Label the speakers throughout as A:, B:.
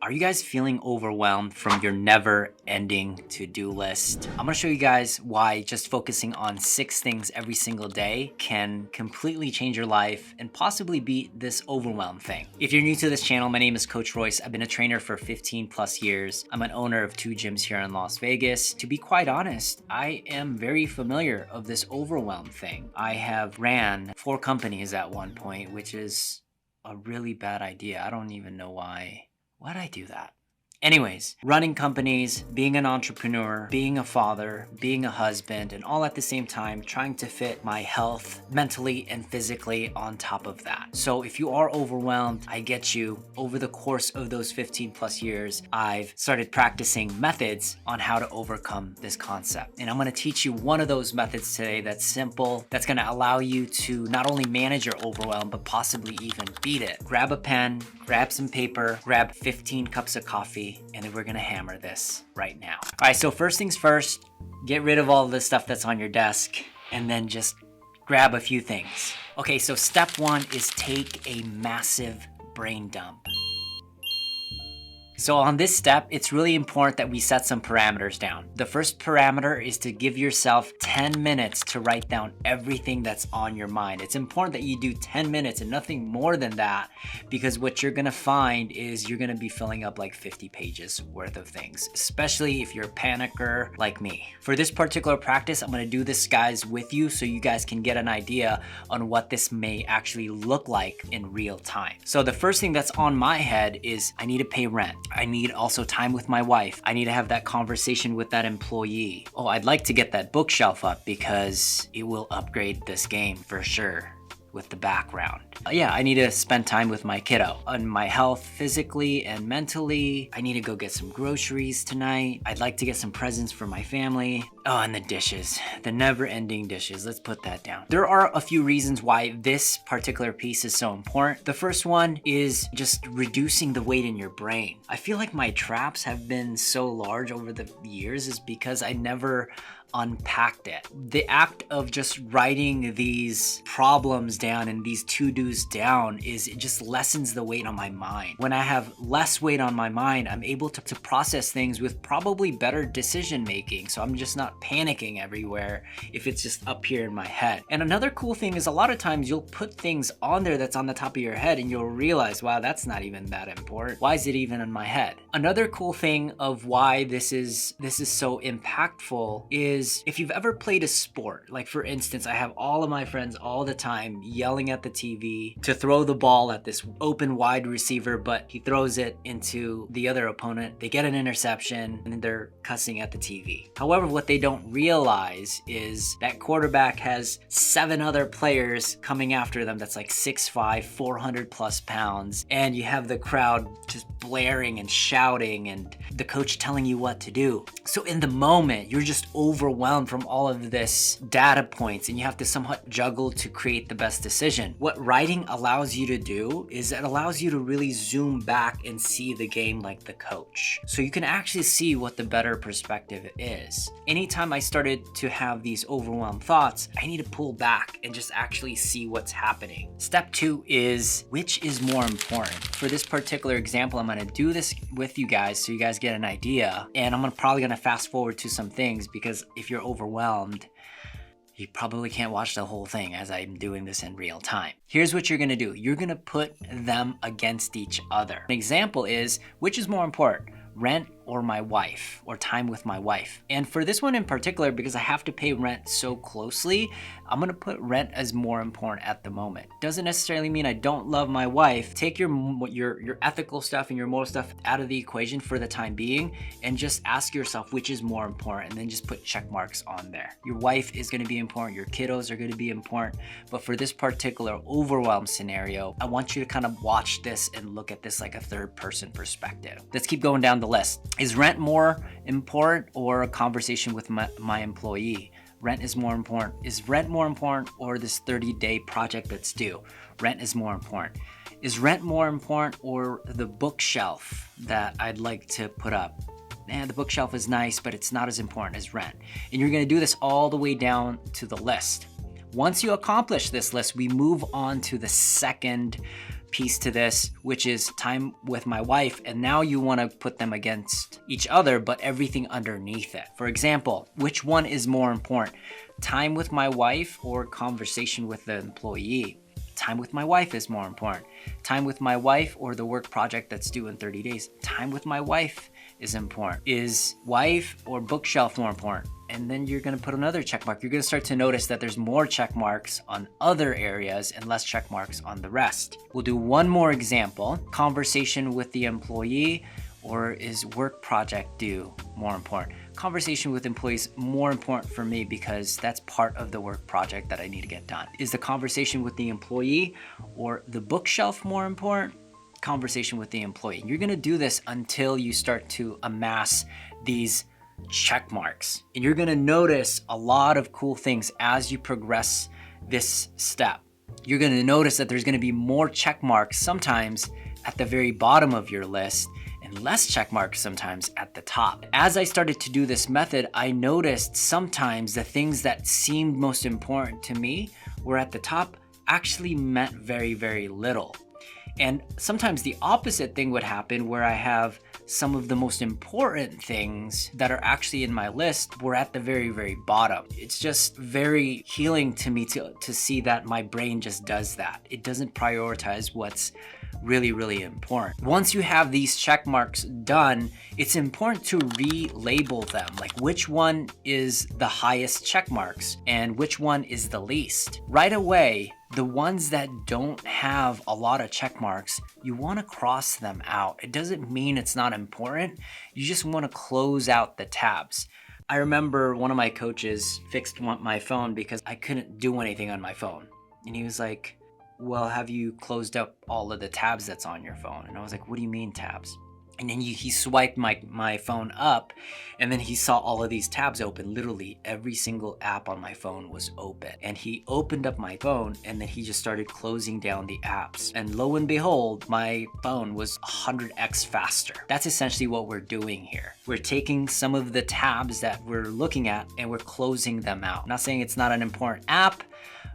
A: Are you guys feeling overwhelmed from your never-ending to-do list? I'm gonna show you guys why just focusing on 6 things every single day can completely change your life and possibly beat this overwhelm thing. If you're new to this channel, my name is Coach Royce. I've been a trainer for 15 plus years. I'm an owner of 2 gyms here in Las Vegas. To be quite honest, I am very familiar of this overwhelm thing. I have ran 4 companies at one point, which is a really bad idea. I don't even know why'd I do that? Anyways, running companies, being an entrepreneur, being a father, being a husband, and all at the same time trying to fit my health mentally and physically on top of that. So if you are overwhelmed, I get you. Over the course of those 15 plus years, I've started practicing methods on how to overcome this concept. And I'm gonna teach you one of those methods today that's simple, that's gonna allow you to not only manage your overwhelm, but possibly even beat it. Grab a pen, grab some paper, grab 15 cups of coffee, and then we're gonna hammer this right now. All right, so first things first, get rid of all the stuff that's on your desk and then just grab a few things. Okay, so step 1 is take a massive brain dump. So on this step, it's really important that we set some parameters down. The first parameter is to give yourself 10 minutes to write down everything that's on your mind. It's important that you do 10 minutes and nothing more than that, because what you're gonna find is you're gonna be filling up like 50 pages worth of things, especially if you're a panicker like me. For this particular practice, I'm gonna do this, guys, with you so you guys can get an idea on what this may actually look like in real time. So the first thing that's on my head is I need to pay rent. I need also time with my wife. I need to have that conversation with that employee. Oh, I'd like to get that bookshelf up because it will upgrade this game for sure with the background. Yeah, I need to spend time with my kiddo. On my health physically and mentally. I need to go get some groceries tonight. I'd like to get some presents for my family. Oh, and the dishes, the never-ending dishes. Let's put that down. There are a few reasons why this particular piece is so important. The first one is just reducing the weight in your brain. I feel like my traps have been so large over the years is because I never unpacked it. The act of just writing these problems down and these to-dos down it just lessens the weight on my mind. When I have less weight on my mind, I'm able to process things with probably better decision making. So I'm just not panicking everywhere if it's just up here in my head. And another cool thing is a lot of times you'll put things on there that's on the top of your head and you'll realize, wow, that's not even that important. Why is it even in my head? Another cool thing of why this is so impactful is if you've ever played a sport, like for instance, I have all of my friends all the time yelling at the TV to throw the ball at this open wide receiver, but he throws it into the other opponent. They get an interception and they're cussing at the TV. However, what they don't realize is that quarterback has 7 other players coming after them that's like 6'5", 400 plus pounds. And you have the crowd just blaring and shouting and the coach telling you what to do. So in the moment, you're just overwhelmed from all of this data points and you have to somewhat juggle to create the best decision. What writing allows you to do is it allows you to really zoom back and see the game like the coach. So you can actually see what the better perspective is. Anytime I started to have these overwhelmed thoughts, I need to pull back and just actually see what's happening. Step 2 is which is more important. For this particular example, I'm gonna do this with you guys so you guys get an idea. And I'm probably gonna fast forward to some things because if you're overwhelmed, you probably can't watch the whole thing as I'm doing this in real time. Here's what you're gonna do. You're gonna put them against each other. An example is, which is more important, rent or my wife, or time with my wife? And for this one in particular, because I have to pay rent so closely, I'm gonna put rent as more important at the moment. Doesn't necessarily mean I don't love my wife. Take your ethical stuff and your moral stuff out of the equation for the time being, and just ask yourself which is more important, and then just put check marks on there. Your wife is gonna be important, your kiddos are gonna be important, but for this particular overwhelm scenario, I want you to kind of watch this and look at this like a third person perspective. Let's keep going down the list. Is rent more important or a conversation with my employee? Rent is more important. Is rent more important or this 30-day project that's due? Rent is more important. Is rent more important or the bookshelf that I'd like to put up? The bookshelf is nice, but it's not as important as rent. And you're gonna do this all the way down to the list. Once you accomplish this list, we move on to the second piece to this, which is time with my wife. And now you want to put them against each other, but everything underneath it. For example, which one is more important? Time with my wife or conversation with the employee? Time with my wife is more important. Time with my wife or the work project that's due in 30 days? Time with my wife is important. Is wife or bookshelf more important? And then you're going to put another check mark. You're going to start to notice that there's more check marks on other areas and less check marks on the rest. We'll do one more example. Conversation with the employee, or is work project due more important? Conversation with employees more important for me because that's part of the work project that I need to get done. Is the conversation with the employee or the bookshelf more important? Conversation with the employee. You're going to do this until you start to amass these check marks. And you're going to notice a lot of cool things as you progress this step. You're going to notice that there's going to be more check marks sometimes at the very bottom of your list and less check marks sometimes at the top. As I started to do this method, I noticed sometimes the things that seemed most important to me were at the top actually meant very, very little. And sometimes the opposite thing would happen where I have some of the most important things that are actually in my list were at the very, very bottom. It's just very healing to me to see that my brain just does that. It doesn't prioritize what's really, really important. Once you have these check marks done, it's important to relabel them. Like which one is the highest check marks and which one is the least. Right away, the ones that don't have a lot of check marks, you want to cross them out. It doesn't mean it's not important. You just want to close out the tabs. I remember one of my coaches fixed my phone because I couldn't do anything on my phone. And he was like, well, have you closed up all of the tabs that's on your phone? And I was like, what do you mean tabs? And then he swiped my phone up, and then he saw all of these tabs open. Literally every single app on my phone was open. And he opened up my phone, and then he just started closing down the apps. And lo and behold, my phone was 100x faster. That's essentially what we're doing here. We're taking some of the tabs that we're looking at, and we're closing them out. I'm not saying it's not an important app,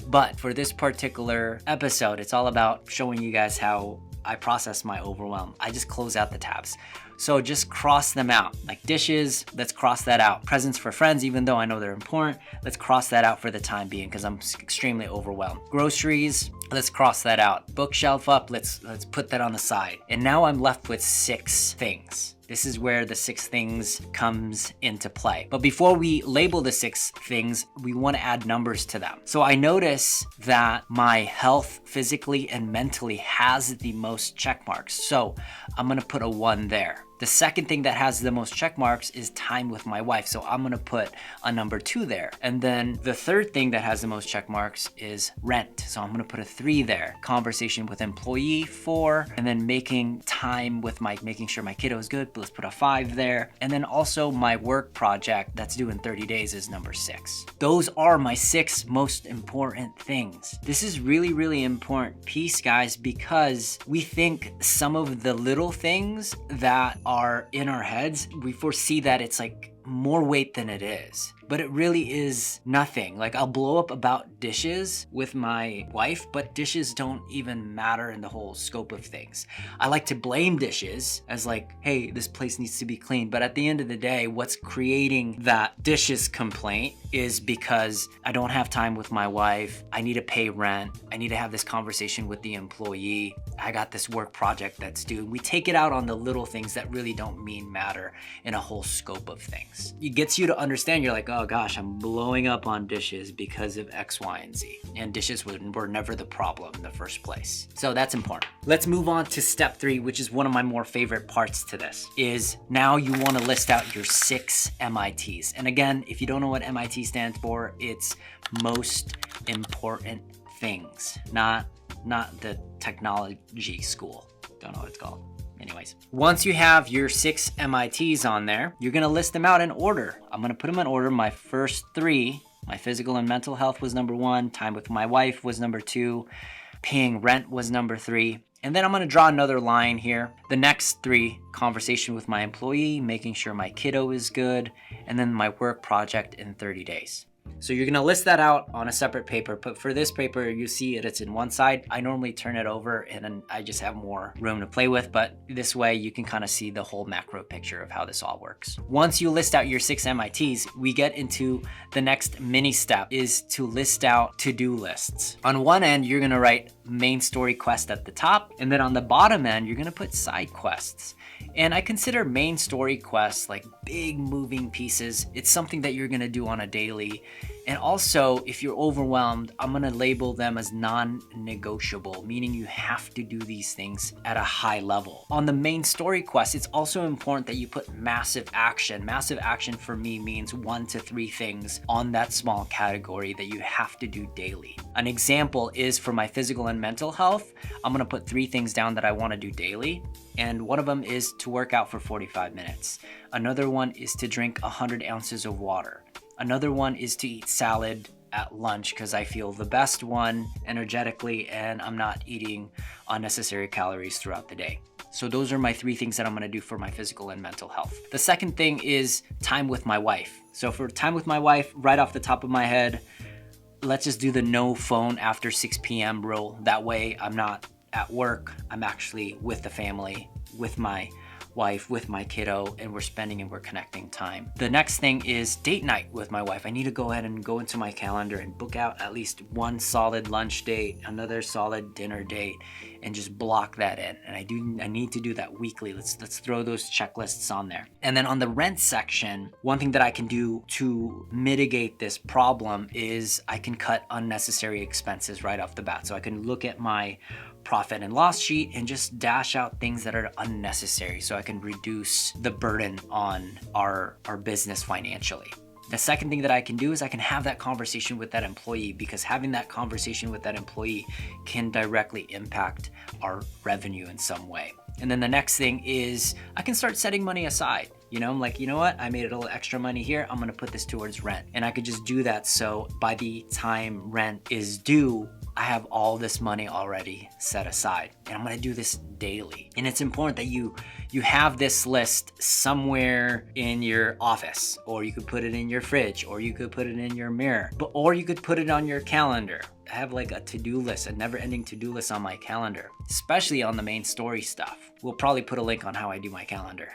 A: but for this particular episode, it's all about showing you guys how I process my overwhelm. I just close out the tabs. So just cross them out. Like dishes, let's cross that out. Presents for friends, even though I know they're important, let's cross that out for the time being because I'm extremely overwhelmed. Groceries, let's cross that out. Bookshelf up, let's put that on the side. And now I'm left with 6 things. This is where the 6 things comes into play. But before we label the 6 things, we want to add numbers to them. So I notice that my health physically and mentally has the most check marks. So I'm going to put a 1 there. The second thing that has the most check marks is time with my wife. So I'm going to put a number 2 there. And then the third thing that has the most check marks is rent. So I'm going to put a 3 there. Conversation with employee, 4. And then making time with making sure my kiddo is good. Let's put a 5 there. And then also my work project that's due in 30 days is number 6. Those are my 6 most important things. This is really, really important piece, guys, because we think some of the little things that are in our heads, we foresee that it's like more weight than it is. But it really is nothing. Like I'll blow up about dishes with my wife, but dishes don't even matter in the whole scope of things. I like to blame dishes as like, hey, this place needs to be clean. But at the end of the day, what's creating that dishes complaint is because I don't have time with my wife. I need to pay rent. I need to have this conversation with the employee. I got this work project that's due. We take it out on the little things that really don't matter in a whole scope of things. It gets you to understand, you're like, oh gosh, I'm blowing up on dishes because of X, Y, and Z. And dishes were never the problem in the first place. So that's important. Let's move on to step 3, which is one of my more favorite parts to this, is now you want to list out your 6 MITs. And again, if you don't know what MIT stands for, it's most important things, not the technology school. Don't know what it's called. Anyways, once you have your 6 MITs on there, you're going to list them out in order. I'm going to put them in order. My first 3, my physical and mental health was number 1. Time with my wife was number 2. Paying rent was number 3. And then I'm going to draw another line here. The next 3, conversation with my employee, making sure my kiddo is good, and then my work project in 30 days. So you're gonna list that out on a separate paper, but for this paper, you see it's in one side. I normally turn it over and then I just have more room to play with, but this way you can kind of see the whole macro picture of how this all works. Once you list out your 6 MITs, we get into the next mini step is to list out to-do lists. On one end, you're gonna write main story quest at the top, and then on the bottom end, you're gonna put side quests. And I consider main story quests like big moving pieces. It's something that you're gonna do on a daily. And also, if you're overwhelmed, I'm gonna label them as non-negotiable, meaning you have to do these things at a high level. On the main story quest, it's also important that you put massive action. Massive action for me means 1 to 3 things on that small category that you have to do daily. An example is for my physical and mental health, I'm gonna put 3 things down that I wanna do daily. And one of them is to work out for 45 minutes. Another one is to drink 100 ounces of water. Another one is to eat salad at lunch because I feel the best one energetically and I'm not eating unnecessary calories throughout the day. So those are my 3 things that I'm gonna do for my physical and mental health. The second thing is time with my wife. So for time with my wife, right off the top of my head, let's just do the no phone after 6 p.m. rule. That way I'm not at work, I'm actually with the family, with my wife, with my kiddo, and we're connecting time. The next thing is date night with my wife. I need to go ahead and go into my calendar and book out at least one solid lunch date, another solid dinner date, and just block that in. And I need to do that weekly. Let's throw those checklists on there. And then on the rent section, one thing that I can do to mitigate this problem is I can cut unnecessary expenses right off the bat. So I can look at my profit and loss sheet and just dash out things that are unnecessary so I can reduce the burden on our business financially. The second thing that I can do is I can have that conversation with that employee, because having that conversation with that employee can directly impact our revenue in some way. And then the next thing is I can start setting money aside. You know, I'm like, you know what? I made a little extra money here. I'm gonna put this towards rent. And I could just do that so by the time rent is due, I have all this money already set aside. And I'm gonna do this daily. And it's important that you have this list somewhere in your office, or you could put it in your fridge, or you could put it in your mirror, or you could put it on your calendar. I have like a to-do list, a never-ending to-do list on my calendar, especially on the main story stuff. We'll probably put a link on how I do my calendar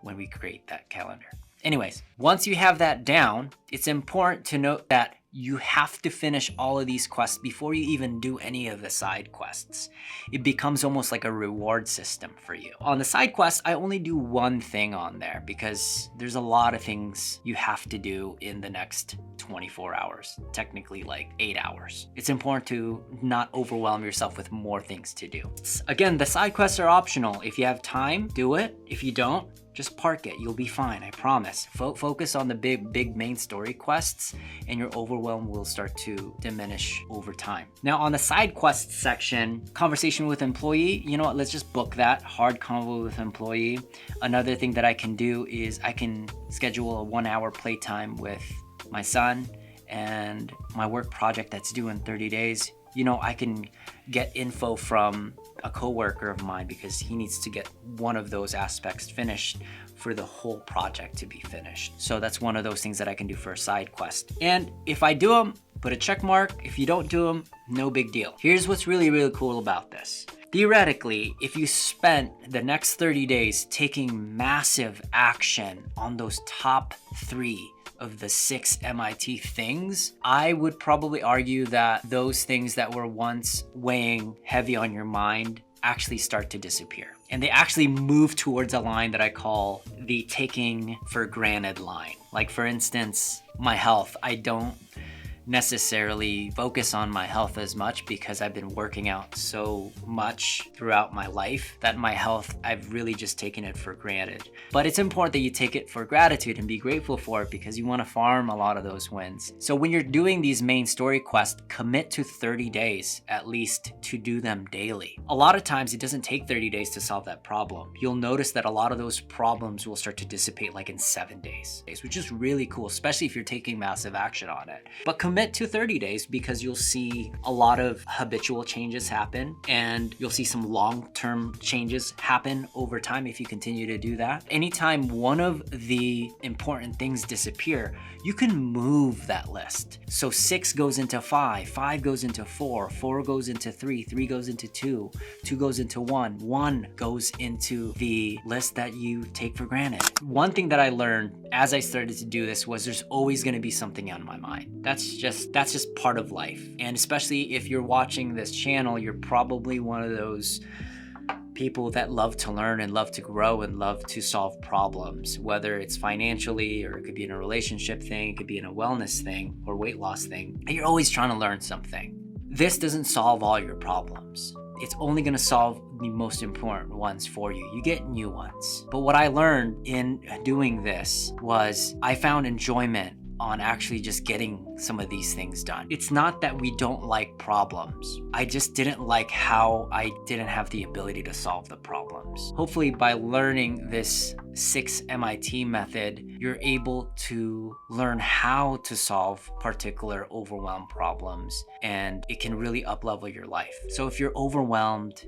A: when we create that calendar. Anyways, once you have that down, it's important to note that you have to finish all of these quests before you even do any of the side quests. It becomes almost like a reward system for you. On the side quests, I only do one thing on there because there's a lot of things you have to do in the next 24 hours, technically like 8 hours. It's important to not overwhelm yourself with more things to do. Again, the side quests are optional. If you have time, do it. If you don't, just park it. You'll be fine, I promise. Focus on the big main story quests and your overwhelm will start to diminish over time. Now on the side quests section, conversation with employee, you know what, let's just book that. Hard convo with employee. Another thing that I can do is I can schedule a 1-hour playtime with my son and my work project that's due in 30 days. You know, I can get info from a coworker of mine because he needs to get one of those aspects finished for the whole project to be finished. So that's one of those things that I can do for a side quest. And if I do them, put a check mark. If you don't do them, no big deal. Here's what's really, really cool about this. Theoretically, if you spent the next 30 days taking massive action on those top 3 of the 6 MIT things, I would probably argue that those things that were once weighing heavy on your mind actually start to disappear. And they actually move towards a line that I call the taking for granted line. Like for instance, my health. I don't necessarily focus on my health as much because I've been working out so much throughout my life that my health, I've really just taken it for granted. But it's important that you take it for gratitude and be grateful for it because you want to farm a lot of those wins. So when you're doing these main story quests, commit to 30 days at least to do them daily. A lot of times it doesn't take 30 days to solve that problem. You'll notice that a lot of those problems will start to dissipate like in 7 days, which is really cool, especially if you're taking massive action on it. But commit commit to 30 days because you'll see a lot of habitual changes happen, and you'll see some long-term changes happen over time if you continue to do that. Anytime one of the important things disappear, you can move that list. So 6 goes into 5, 5 goes into 4, 4 goes into 3, 3 goes into 2, 2 goes into 1, 1 goes into the list that you take for granted. One thing that I learned as I started to do this was there's always going to be something on my mind. That's just part of life. And especially if you're watching this channel, you're probably one of those people that love to learn and love to grow and love to solve problems, whether it's financially, or it could be in a relationship thing, it could be in a wellness thing or weight loss thing. You're always trying to learn something. This doesn't solve all your problems. It's only going to solve the most important ones for you. You get new ones. But what I learned in doing this was I found enjoyment on actually just getting some of these things done. It's not that we don't like problems. I just didn't like how I didn't have the ability to solve the problems. Hopefully by learning this 6 MIT method, you're able to learn how to solve particular overwhelm problems, and it can really up-level your life. So if you're overwhelmed,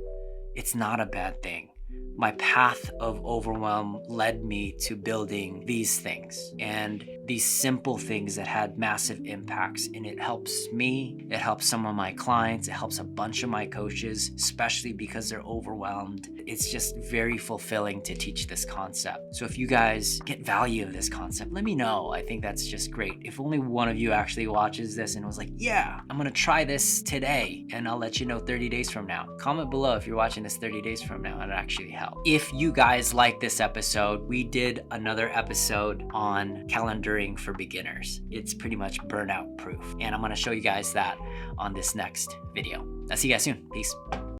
A: it's not a bad thing. My path of overwhelm led me to building these things and these simple things that had massive impacts. And it helps me, it helps some of my clients, it helps a bunch of my coaches, especially because they're overwhelmed. It's just very fulfilling to teach this concept. So if you guys get value of this concept, let me know. I think that's just great. If only one of you actually watches this and was like, yeah, I'm gonna try this today, and I'll let you know 30 days from now. Comment below if you're watching this 30 days from now, and it actually helps. If you guys like this episode, we did another episode on calendaring for beginners. It's pretty much burnout proof. And I'm gonna show you guys that on this next video. I'll see you guys soon. Peace.